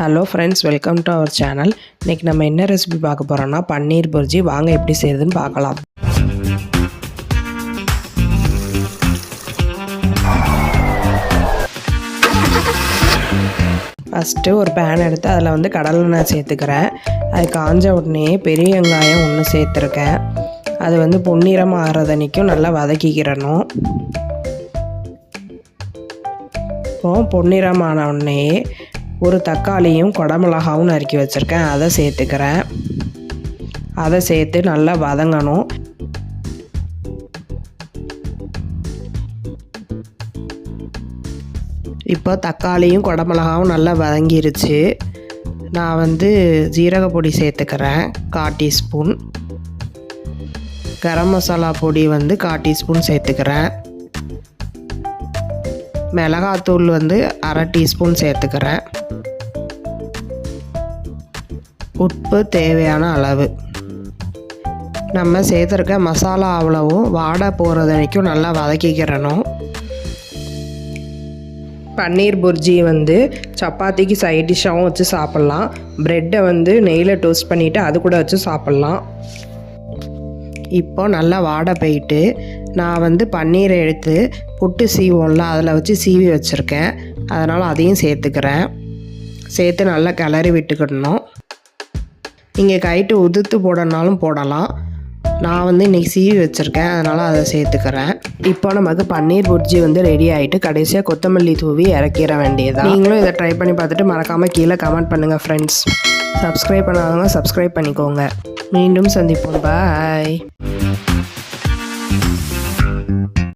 Hello friends, welcome to our channel. இன்றைக்கி நம்ம என்ன ரெசிபி பார்க்க போகிறோம்னா பன்னீர் புர்ஜி. வாங்க எப்படி செய்யுதுன்னு பார்க்கலாம். ஃபஸ்ட்டு ஒரு பேன் எடுத்து அதில் கடலெண்ணெய் சேர்த்துக்கிறேன். அது காஞ்ச உடனே பெரிய வெங்காயம் ஒன்று சேர்த்துருக்கேன். அது பொன்னிறமாக ஆகிறதன்னைக்கும் நல்லா வதக்கிக்கிறணும். இப்போது பொன்னிறமான உடனே ஒரு தக்காளியும் குடமிளகாவும் நறுக்கி வச்சுருக்கேன், அதை சேர்த்துக்கிறேன். அதை சேர்த்து நல்லா வதங்கணும். இப்போ தக்காளியும் குடமிளகாவும் நல்லா வதங்கிருச்சு. நான் ஜீரக பொடி சேர்த்துக்கிறேன் 1/4 டீஸ்பூன். கரம் மசாலா பொடி 1/4 டீஸ்பூன் சேர்த்துக்கிறேன். மிளகாத்தூள் 1/2 டீஸ்பூன் சேர்த்துக்கிறேன். உப்பு தேவையான அளவு. நம்ம சேர்த்துருக்க மசாலா அவ்வளவும் வாடை போகிறது வரைக்கும் நல்லா வதக்கிக்கிறணும். பன்னீர் புர்ஜி சப்பாத்திக்கு சைட் டிஷ்ஷாகவும் வச்சு சாப்பிட்லாம். ப்ரெட்டை நெய்யில் டோஸ்ட் பண்ணிவிட்டு அது கூட வச்சு சாப்பிட்லாம். இப்போ நல்லா வாடை போயிட்டு நான் பன்னீரை எடுத்து புட்டு சீவோம்ல அதில் வச்சு சீவி வச்சுருக்கேன். அதனால் அதையும் சேர்த்துக்கிறேன். சேர்த்து நல்லா கிளறி விட்டுக்கிடணும். நீங்கள் கைட்டு உதுத்து போடனாலும் போடலாம். நான் இன்றைக்கி சீவி வச்சுருக்கேன், அதனால் அதை சேர்த்துக்கிறேன். இப்போ நமக்கு பன்னீர் புர்ஜி ரெடி ஆகிட்டு கடைசியாக கொத்தமல்லி தூவி இறக்கிற வேண்டியதான். நீங்களும் இதை ட்ரை பண்ணி பார்த்துட்டு மறக்காமல் கீழே கமெண்ட் பண்ணுங்கள் ஃப்ரெண்ட்ஸ். சப்ஸ்கிரைப் பண்ணாதவங்க சப்ஸ்கிரைப் பண்ணிக்கோங்க. மீண்டும் சந்திப்போம். பாய்.